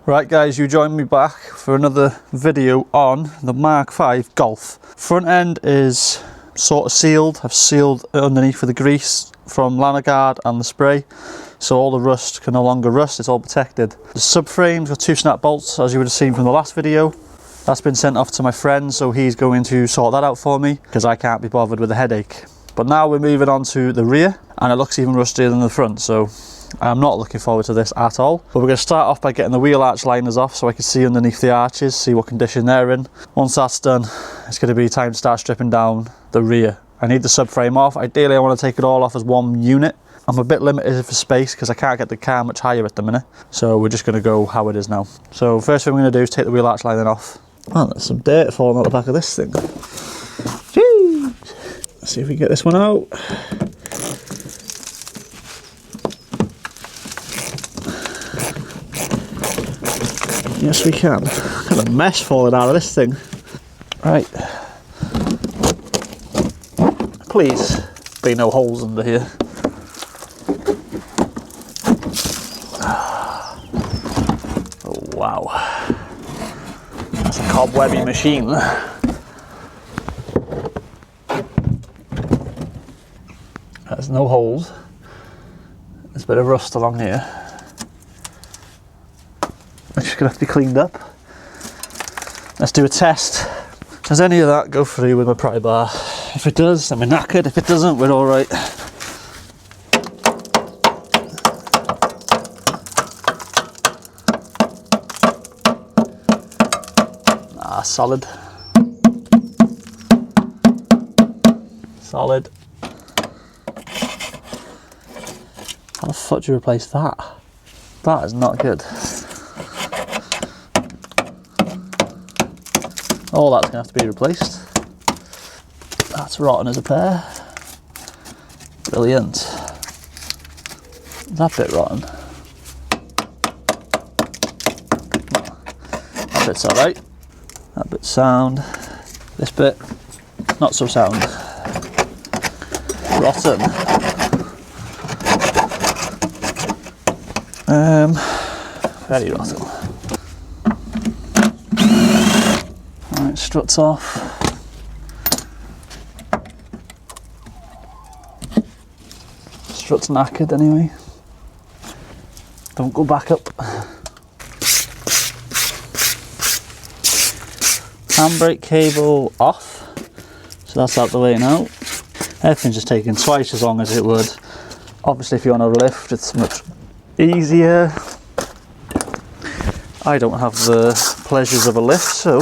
Right guys, you join me back for another video on the Mark V Golf. Front end is sort of sealed. I've sealed it underneath with the grease from Lanagard and the spray, so all the rust can no longer rust, it's all protected. The subframe's got 2 snap bolts, as you would have seen from the last video. That's been sent off to my friend, so he's going to sort that out for me, because I can't be bothered with the headache. But now we're moving on to the rear, and it looks even rustier than the front, so I'm not looking forward to this at all. But we're going to start off by getting the wheel arch liners off so I can see underneath the arches, see what condition they're in. Once that's done, it's going to be time to start stripping down the rear. I need the subframe off. Ideally I want to take it all off as one unit. I'm a bit limited for space because I can't get the car much higher at the minute, so we're just going to go how it is now. So first thing we're going to do is take the wheel arch lining off. Oh, there's some dirt falling out the back of this thing. Jeez. Let's see if we can get this one out. Yes, we can. Got a mess falling out of this thing. Right. Please be no holes under here. Oh, wow. That's a cobwebby machine. There's no holes. There's a bit of rust along here. It's just going to have to be cleaned up. Let's do a test. Does any of that go through with my pry bar? If it does, then we're knackered. If it doesn't, we're alright. Ah, solid. Solid. How the fuck do you replace that? That is not good. All that's going to have to be replaced. That's rotten as a pear. Brilliant. That bit rotten. That bit's alright. That bit's sound. This bit, not so sound. Rotten. Very rotten. Alright, struts off. Struts knackered anyway. Don't go back up. Handbrake cable off. So that's out the way now. Everything's just taking twice as long as it would. Obviously if you're on a lift it's much easier. I don't have the pleasures of a lift, so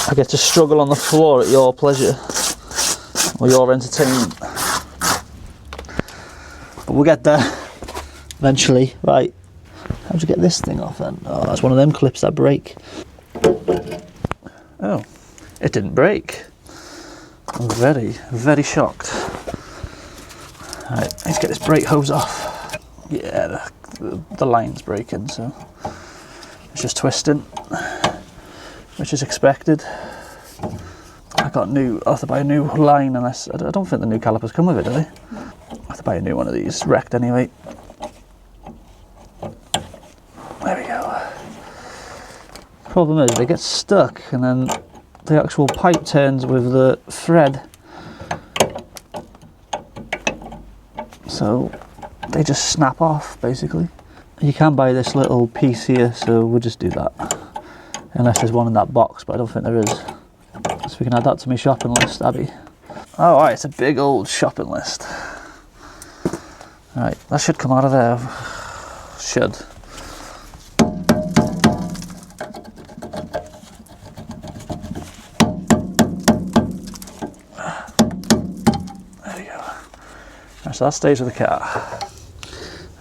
I get to struggle on the floor at your pleasure or your entertainment. But we'll get there eventually. Right, how'd you get this thing off then? Oh, that's one of them clips that break. Oh, it didn't break. I'm very, very shocked. Alright, let's get this brake hose off. Yeah, the line's breaking, so it's just twisting, which is expected. I have to buy a new line unless, I don't think the new calipers come with it, do they? I have to buy a new one of these, wrecked anyway. There we go. Problem is, they get stuck and then the actual pipe turns with the thread. So they just snap off, basically. You can buy this little piece here, so we'll just do that. Unless there's one in that box, but I don't think there is. So we can add that to my shopping list, Abby. Oh, right, it's a big old shopping list. Right, that should come out of there. Should. There we go. Right, so that stays with the car.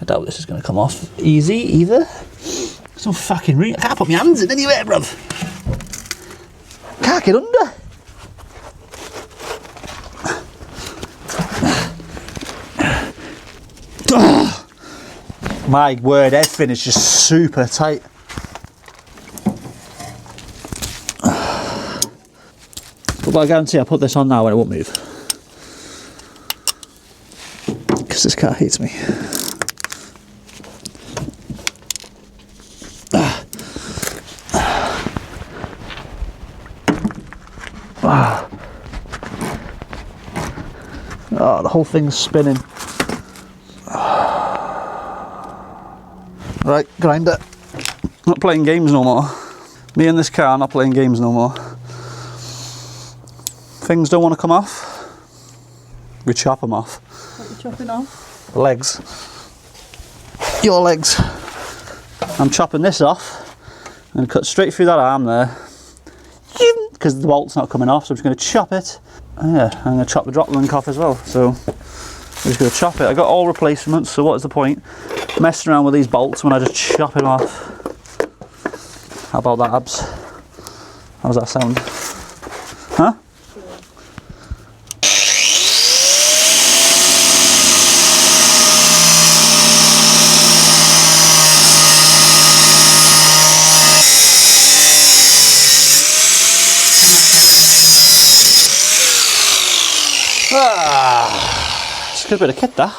I doubt this is going to come off easy either. There's no fucking ring. I can't put my hands in anywhere, bruv. Can't get under. Oh, my word, everything is just super tight. But I guarantee I'll put this on now and it won't move. Because this car hates me. Oh, the whole thing's spinning. Right, grinder. Not playing games no more. Me and this car not playing games no more. Things don't want to come off. We chop them off. What are you chopping off? The legs. Your legs. I'm chopping this off. I'm going to cut straight through that arm there. Because the bolt's not coming off, so I'm just going to chop it. And yeah, I'm going to chop the drop link off as well. So I'm just going to chop it. I got all replacements, so what is the point messing around with these bolts when I just chop them off? How about that, Abs? How's that sound? Huh? It's a good bit of kit, that.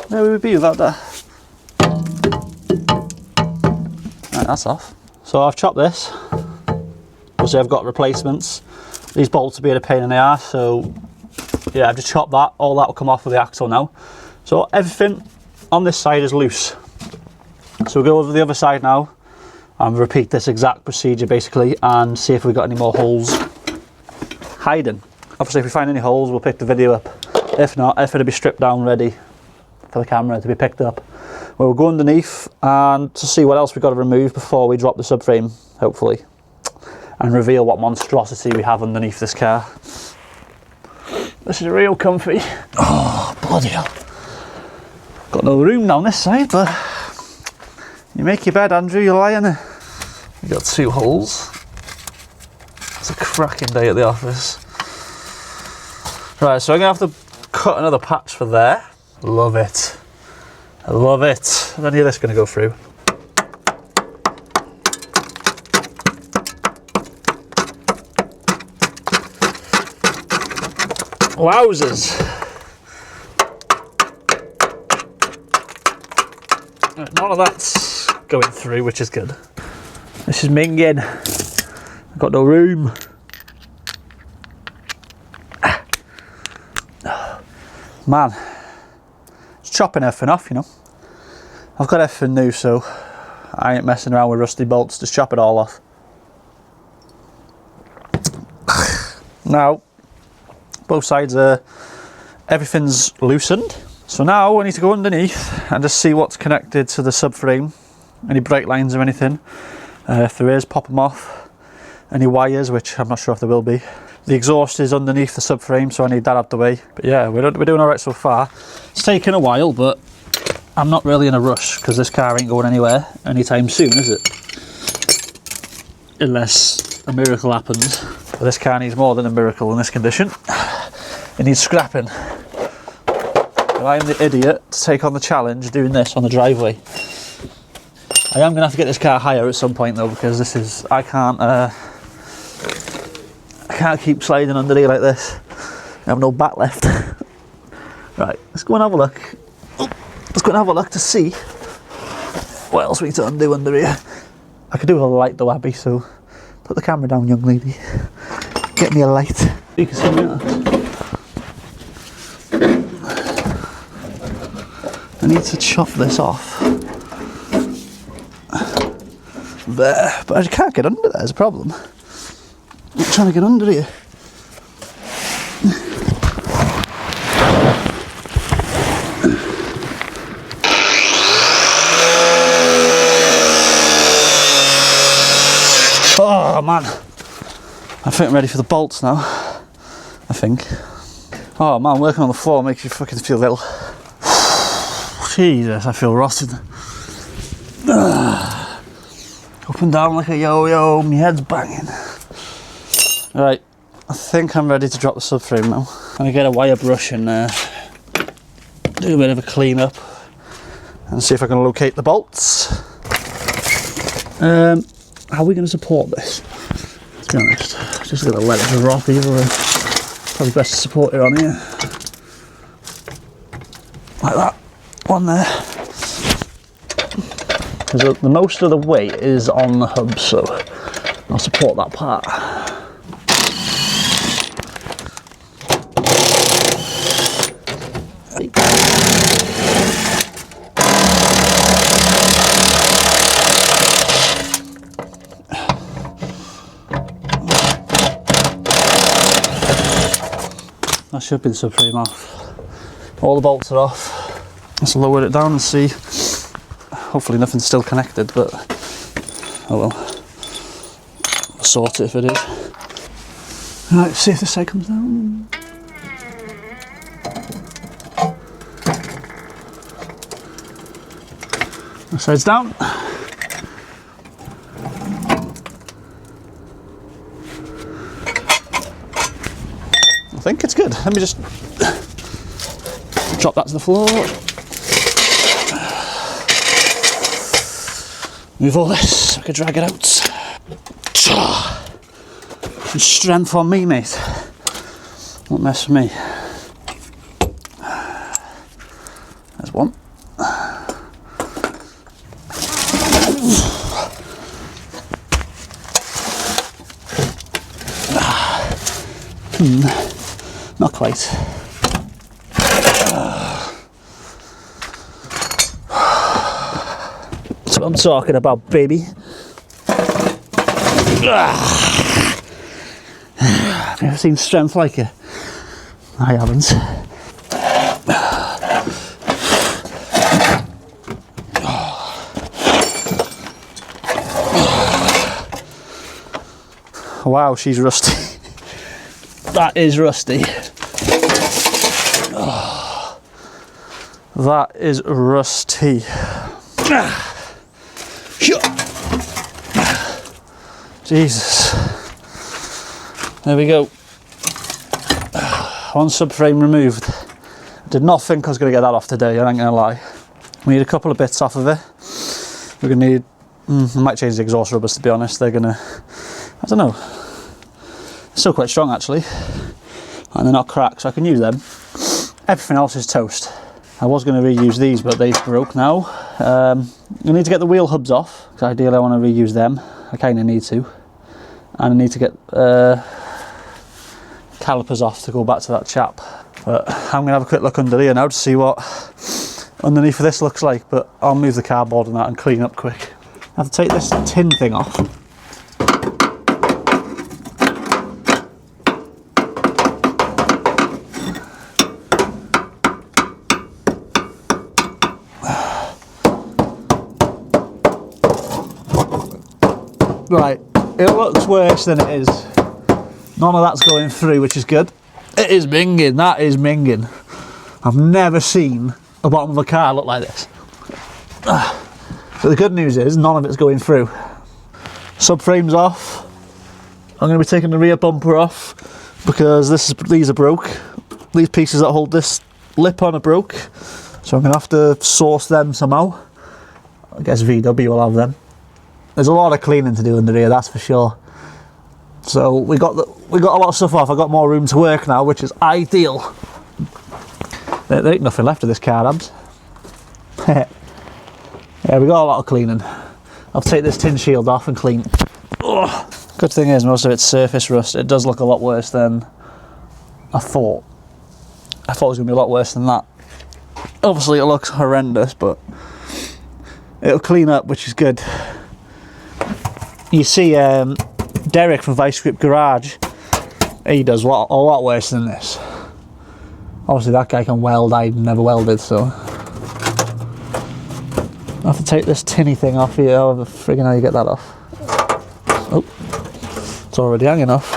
Where would we be without that? Right, that's off. So I've chopped this. Obviously I've got replacements. These bolts will be a pain in the arse, so yeah, I've just chopped that. All that will come off with the axle now. So everything on this side is loose. So we'll go over the other side now and repeat this exact procedure basically and see if we've got any more holes hiding. Obviously if we find any holes we'll pick the video up. If not, it'll be stripped down ready for the camera to be picked up. We'll go underneath and to see what else we've got to remove before we drop the subframe, hopefully, and reveal what monstrosity we have underneath this car. This is real comfy. Oh, bloody hell. Got no room down this side, but you make your bed, Andrew, you lie in it. We've got 2 holes. It's a cracking day at the office. Right, so I'm going to have to cut another patch for there. Love it. I love it. Is any of this going to go through? Wowzers. None of that's going through, which is good. This is minging. I've got no room. Man, it's chopping everything off, you know. I've got everything new, so I ain't messing around with rusty bolts, just chop it all off. Now, both sides are, everything's loosened. So now I need to go underneath and just see what's connected to the subframe. Any brake lines or anything. If there is, pop them off. Any wires, which I'm not sure if there will be. The exhaust is underneath the subframe, so I need that out the way. But yeah, we're doing all right so far. It's taken a while, but I'm not really in a rush because this car ain't going anywhere anytime soon, is it? Unless a miracle happens. But this car needs more than a miracle in this condition. It needs scrapping. And I'm the idiot to take on the challenge doing this on the driveway. I am going to have to get this car higher at some point though, because this is, I can't keep sliding under here like this. I have no back left. Right, let's go and have a look. Let's go and have a look to see what else we need to undo under here. I could do with a light though, Abby, so put the camera down, young lady. Get me a light. You can see me now. I need to chop this off. There, but I can't get under there, there's a problem. I'm trying to get under here. Oh man, I think I'm ready for the bolts now. I think. Oh man, working on the floor makes you fucking feel ill. Jesus, I feel rotten. Up and down like a yo-yo, my head's banging. Right, I think I'm ready to drop the subframe now. I'm gonna get a wire brush and do a bit of a clean up and see if I can locate the bolts. How are we gonna support this? To be honest, I'm just gonna let it drop either way. Probably best to support it on here. Like that, one there. Because the most of the weight is on the hub, so I'll support that part. That should be the subframe off. All the bolts are off. Let's lower it down and see. Hopefully nothing's still connected, but oh well. We'll sort it if it is. Right, see if this side comes down. This side's down. I think it's good. Let me just drop that to the floor. Move all this so I can drag it out. And strength on me, mate. Don't mess with me. There's one. Not quite. That's what I'm talking about, baby. Have you ever seen strength like it? I haven't. Wow, she's rusty. That is rusty. Oh, that is rusty. Jesus. There we go. One subframe removed. I did not think I was going to get that off today, I ain't going to lie. We need a couple of bits off of it. We're going to need... I might change the exhaust rubbers, to be honest. They're going to... I don't know. Still quite strong actually, and they're not cracked, so I can use them. Everything else is toast. I was going to reuse these, but they've broke now. I need to get the wheel hubs off, because ideally I want to reuse them. I kind of need to. And I need to get calipers off to go back to that chap. But I'm going to have a quick look under here now to see what underneath of this looks like, but I'll move the cardboard and that and clean up quick. I have to take this tin thing off. Right, it looks worse than it is. None of that's going through, which is good. It is minging, that is minging. I've never seen the bottom of a car look like this. But the good news is, none of it's going through. Subframe's off. I'm going to be taking the rear bumper off because these are broke. These pieces that hold this lip on are broke. So I'm going to have to source them somehow. I guess VW will have them. There's a lot of cleaning to do in the rear, that's for sure. So we got a lot of stuff off. I've got more room to work now, which is ideal. There ain't nothing left of this car, Abs. Yeah, we got a lot of cleaning. I'll take this tin shield off and clean. Ugh. Good thing is most of it's surface rust. It does look a lot worse than I thought. I thought it was going to be a lot worse than that. Obviously it looks horrendous, but it'll clean up, which is good. You see Derek from Vice Grip Garage, he does a lot worse than this. Obviously that guy can weld, I never welded, so. I have to take this tinny thing off here, however friggin' how you get that off. Oh, it's already hanging off.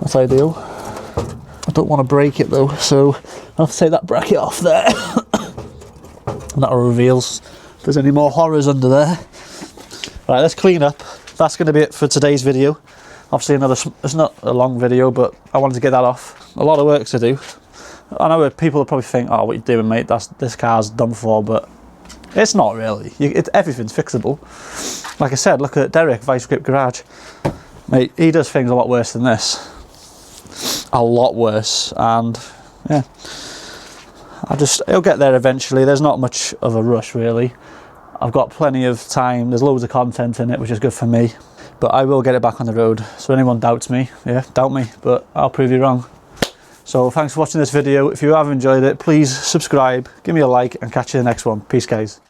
That's ideal. I don't want to break it though, so I have to take that bracket off there. And that'll reveal if there's any more horrors under there. Right, let's clean up. That's going to be it for today's video. Obviously it's not a long video, but I wanted to get that off. A lot of work to do. I know people will probably think, oh, what you doing, mate? This car's done for, but it's not really. Everything's fixable. Like I said, look at Derek, Vice Grip Garage. Mate, he does things a lot worse than this. A lot worse, and yeah. It'll get there eventually. There's not much of a rush, really. I've got plenty of time, there's loads of content in it, which is good for me. But I will get it back on the road. So anyone doubts me, yeah, doubt me, but I'll prove you wrong. So thanks for watching this video. If you have enjoyed it, please subscribe, give me a like, and catch you in the next one. Peace, guys.